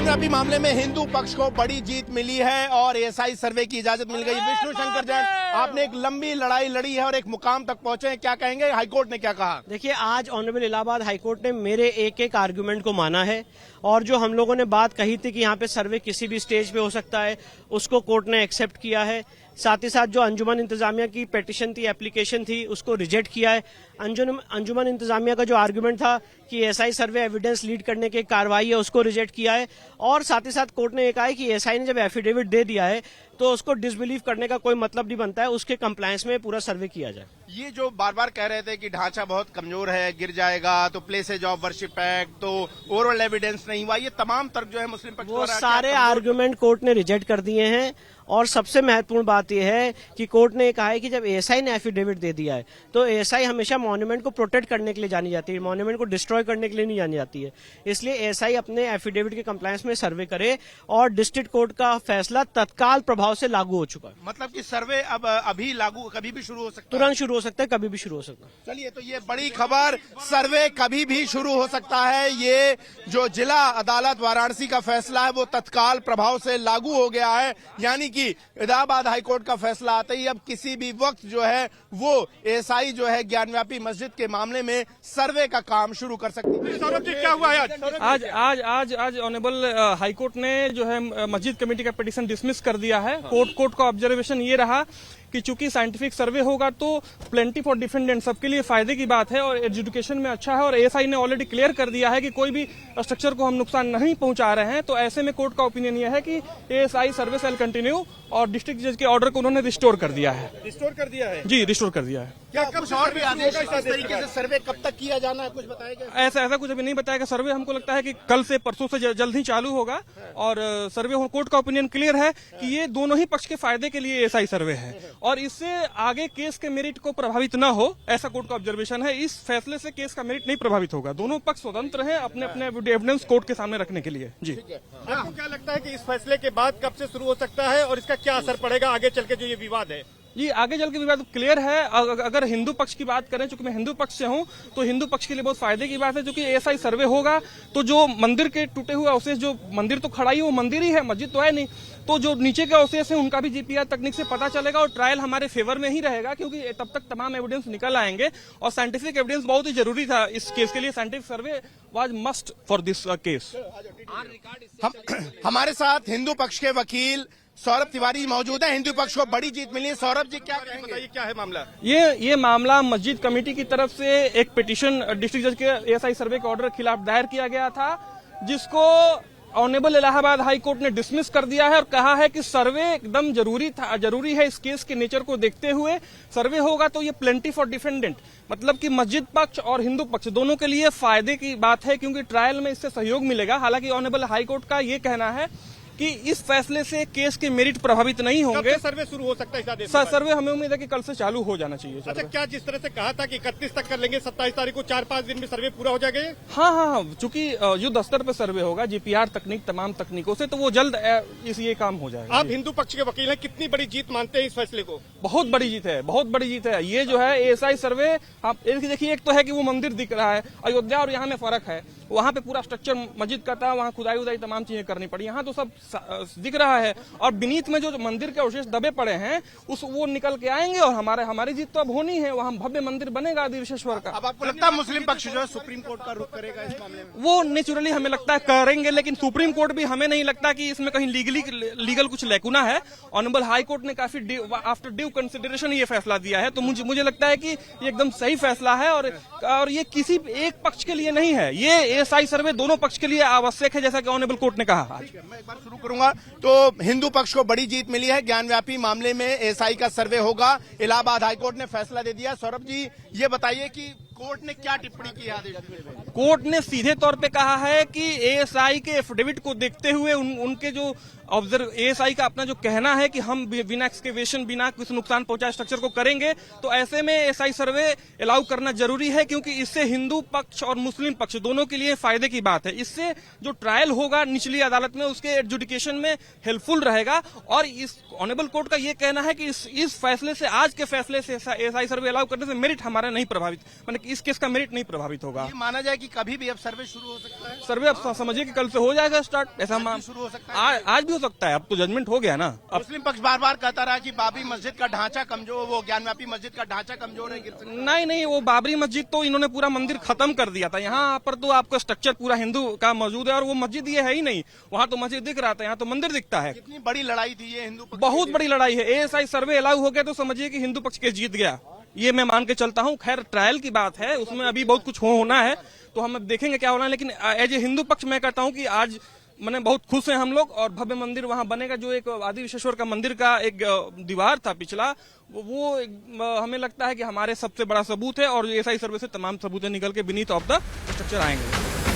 ज्ञानव्यापी मामले में हिंदू पक्ष को बड़ी जीत मिली है और एएसआई सर्वे की इजाजत मिल गई। विष्णु शंकर जैन, आपने एक लंबी लड़ाई लड़ी है और एक मुकाम तक पहुंचे हैं, क्या कहेंगे? हाईकोर्ट ने क्या कहा? देखिए, आज ऑनरेबल इलाहाबाद हाईकोर्ट ने मेरे एक एक आर्गुमेंट को माना है और जो हम लोगों ने बात कही थी कि यहाँ पे सर्वे किसी भी स्टेज पे हो सकता है, उसको कोर्ट ने एक्सेप्ट किया है। साथ ही साथ जो अंजुमन इंतजामिया की पेटिशन थी, एप्लीकेशन थी, उसको रिजेक्ट किया है। अंजुमन इंतजामिया का जो आर्गुमेंट था कि एएसआई सर्वे एविडेंस लीड करने की कार्रवाई है, उसको रिजेक्ट किया है। और साथ ही साथ कोर्ट ने ये कहा है कि एएसआई ने जब एफिडेविट दे दिया है तो उसको डिसबिलीव करने का कोई मतलब नहीं बनता है, उसके कंप्लायंस में पूरा सर्वे किया जाए। ये जो बार बार कह रहे थे कि ढांचा बहुत कमजोर है, गिर जाएगा, तो प्लेसेज ऑफ वर्शिप एक्ट, तो ओवरऑल एविडेंस नहीं हुआ, ये तमाम तर्क जो है मुस्लिम पक्ष वो सारे आर्गुमेंट कोर्ट ने रिजेक्ट कर दिए हैं। और सबसे महत्वपूर्ण बात यह है कि कोर्ट ने कहा है कि जब एएसआई ने एफिडेविट दे दिया है तो एएसआई हमेशा मॉन्यूमेंट को प्रोटेक्ट करने के लिए जानी जाती है, मॉन्यूमेंट को डिस्ट्रॉय करने के लिए नहीं जानी जाती है। इसलिए एएसआई अपने एफिडेविट के कंप्लायंस में सर्वे करे और डिस्ट्रिक्ट कोर्ट का फैसला तत्काल प्रभाव से लागू हो चुका है। मतलब कि सर्वे अब अभी लागू कभी भी शुरू हो सकता है, तुरंत शुरू हो सकता है, कभी भी शुरू हो सकता है। चलिए, तो ये बड़ी खबर, सर्वे कभी भी शुरू हो सकता है। ये जो जिला अदालत वाराणसी का फैसला है वो तत्काल प्रभाव से लागू हो गया है, यानी कि इलाहाबाद हाईकोर्ट का फैसला आते ही अब किसी भी वक्त जो है वो एएसआई जो है ज्ञानव्यापी मस्जिद के मामले में सर्वे का काम शुरू कर सकती है। सौरभ जी, क्या हुआ है आज ऑनरेबल हाईकोर्ट ने जो है मस्जिद कमेटी का पिटीशन डिसमिस कर दिया है। कोर्ट का ऑब्जर्वेशन ये रहा कि चूंकि साइंटिफिक सर्वे होगा तो प्लेंटी फॉर डिफेंडेंट सबके लिए फायदे की बात है और एजुकेशन में अच्छा है। और एएसआई ने ऑलरेडी क्लियर कर दिया है कि कोई भी स्ट्रक्चर को हम नुकसान नहीं पहुंचा रहे हैं। तो ऐसे में कोर्ट का ओपिनियन यह है कि एएसआई सर्वे सेल कंटिन्यू और डिस्ट्रिक्ट जज के ऑर्डर को उन्होंने रिस्टोर कर दिया है। रिस्टोर कर दिया है जी, रिस्टोर कर दिया है। क्या कुछ और भी आदेश इस तरीके से सर्वे कब तक किया जाना है, कुछ बताएगा? ऐसा कुछ अभी नहीं बताएगा। सर्वे हमको लगता है कि कल से परसों से जल्द ही चालू होगा और सर्वे कोर्ट का ओपिनियन क्लियर है कि ये दोनों ही पक्ष के फायदे के लिए एएसआई सर्वे है और इससे आगे केस के मेरिट को प्रभावित न हो, ऐसा कोर्ट का ऑब्जर्वेशन है। इस फैसले से केस का मेरिट नहीं प्रभावित होगा। दोनों पक्ष स्वतंत्र हैं अपने अपने एविडेंस कोर्ट के सामने रखने के लिए। जी, आपको क्या लगता है कि इस फैसले के बाद कब से शुरू हो सकता है और इसका क्या असर पड़ेगा आगे चल के जो ये विवाद है? जी, आगे चल के विवाद क्लियर है। अगर हिंदू पक्ष की बात करें, चूंकि मैं हिंदू पक्ष से हूं, तो हिंदू पक्ष के लिए बहुत फायदे की बात है। क्योंकि एएसआई सर्वे होगा तो जो मंदिर के टूटे हुए अवशेष, जो मंदिर तो खड़ा ही वो मंदिर ही है, मस्जिद तो है नहीं, तो जो नीचे के अवशेष है उनका भी जीपीआर तकनीक से पता चलेगा और ट्रायल हमारे फेवर में ही रहेगा क्योंकि तब तक तमाम एविडेंस निकल आएंगे। और साइंटिफिक एविडेंस बहुत ही जरूरी था इस केस के लिए। Scientific survey was must for this case. हमारे साथ हिंदू पक्ष के वकील सौरभ तिवारी मौजूद है। हिंदू पक्ष को बड़ी जीत मिली है। सौरभ जी, क्या कहेंगे? बताइए, क्या है मामला? ये मामला मस्जिद कमेटी की तरफ से एक पिटीशन डिस्ट्रिक्ट जज के एएसआई सर्वे के ऑर्डर के खिलाफ दायर किया गया था, जिसको ऑनरेबल इलाहाबाद हाई कोर्ट ने डिसमिस कर दिया है और कहा है कि सर्वे एकदम जरूरी है। इस केस के नेचर को देखते हुए सर्वे होगा तो ये प्लेंटी फॉर डिफेंडेंट, मतलब कि मस्जिद पक्ष और हिंदू पक्ष दोनों के लिए फायदे की बात है क्योंकि ट्रायल में इससे सहयोग मिलेगा। हालांकि ऑनरेबल हाई कोर्ट का ये कहना है कि इस फैसले से केस के मेरिट प्रभावित नहीं होंगे। सर्वे शुरू हो सकता है? सर्वे हमें उम्मीद है कि कल से चालू हो जाना चाहिए। अच्छा, क्या जिस तरह से कहा था कि 31 तक कर लेंगे, 27 तारीख को 4-5 दिन में सर्वे पूरा हो जाएगा? हाँ, चूंकि युद्ध स्तर पर सर्वे होगा जीपीआर तकनीक तमाम तकनीकों से, तो वो जल्द ये काम हो जाएगा। आप हिंदू पक्ष के वकील हैं, कितनी बड़ी जीत मानते हैं इस फैसले को? बहुत बड़ी जीत है, बहुत बड़ी जीत है। ये जो है एएसआई सर्वे, आप देखिए, एक तो है कि वो मंदिर दिख रहा है, अयोध्या और यहाँ में फर्क है। वहाँ पे पूरा स्ट्रक्चर मस्जिद का था, वहाँ खुदाई उदाई तमाम चीजें करनी पड़ी। यहाँ तो सब दिख रहा है और बीनीत में जो मंदिर के अवशेष दबे पड़े हैं वो निकल के आएंगे और हमारी जीत तो अब होनी है। वहाँ भव्य मंदिर बनेगा विश्वेश्वर का। अब आपको लगता है मुस्लिम पक्ष जो है सुप्रीम कोर्ट का रुख करेगा इस मामले में? वो नेचुरली हमें लगता है करेंगे, लेकिन सुप्रीम कोर्ट भी हमें नहीं लगता कि इसमें कहीं लीगल कुछ लैकुना है। ऑनरेबल हाई कोर्ट ने काफी आफ्टर ड्यू कंसिडरेशन ये फैसला दिया है, तो मुझे लगता है कि ये एकदम सही फैसला है और ये किसी एक पक्ष के लिए नहीं है, ये एएसआई सर्वे दोनों पक्ष के लिए आवश्यक है, जैसा कि ऑनरेबल कोर्ट ने कहा। मैं एक बार शुरू करूंगा। तो हिंदू पक्ष को बड़ी जीत मिली है, ज्ञानव्यापी मामले में एएसआई का सर्वे होगा, इलाहाबाद हाईकोर्ट ने फैसला दे दिया। सौरभ जी, ये बताइए कि कोर्ट ने क्या टिप्पणी की आदेश में? कोर्ट ने सीधे तौर पे कहा है कि एएसआई के एफिडेविट को देखते हुए उनके जो ऑब्जर्व एएसआई का अपना जो कहना है कि हम बिना एक्सकेवेशन बिना कुछ नुकसान पहुंचाए स्ट्रक्चर को करेंगे, तो ऐसे में एएसआई सर्वे अलाउ करना जरूरी है, क्योंकि इससे हिंदू पक्ष और मुस्लिम पक्ष दोनों के लिए फायदे की बात है। इससे जो ट्रायल होगा निचली अदालत में उसके एडजुडिकेशन में हेल्पफुल रहेगा। और इस ऑनरेबल कोर्ट का ये कहना है कि इस फैसले से, आज के फैसले से एएसआई सर्वे अलाउ करने से मेरिट हमारा नहीं प्रभावित, मतलब इस केस का मेरिट नहीं प्रभावित होगा। ये माना जाए कि कभी भी अब सर्वे शुरू हो सकता है। सर्वे अब समझिए कि कल से हो जाएगा स्टार्ट, ऐसा शुरू हो सकता है। आज भी हो सकता है, अब तो जजमेंट हो गया ना। अब मुस्लिम पक्ष बार बार कहता रहा कि बाबरी मस्जिद का ढांचा कमजोर, वो ज्ञानव्यापी मस्जिद का ढांचा कमजोर है, गिर सकता है। नहीं, वो बाबरी मस्जिद तो इन्होंने पूरा मंदिर खत्म कर दिया था। यहाँ पर तो आपका स्ट्रक्चर पूरा हिंदू का मौजूद है, और वो मस्जिद ये है ही नहीं। वहाँ तो मस्जिद दिख रहा था, यहाँ तो मंदिर दिखता है। कितनी बड़ी लड़ाई थी ये हिंदू पक्ष बहुत बड़ी लड़ाई है। एएसआई सर्वे अलाउ हो गया तो समझिए कि हिंदू पक्ष के जीत गया, ये मैं मान के चलता हूँ। खैर ट्रायल की बात है, उसमें अभी बहुत कुछ होना है, तो हम अब देखेंगे क्या होना है। लेकिन एज ए हिंदू पक्ष मैं कहता हूँ कि आज मैंने बहुत खुश हैं हम लोग, और भव्य मंदिर वहां बनेगा। जो एक आदि विश्वेश्वर का मंदिर का एक दीवार था पिछला, वो हमें लगता है कि हमारे सबसे बड़ा सबूत है, और एएसआई सर्वे से तमाम सबूतें निकल के बीनीथ ऑफ द स्ट्रक्चर आएंगे।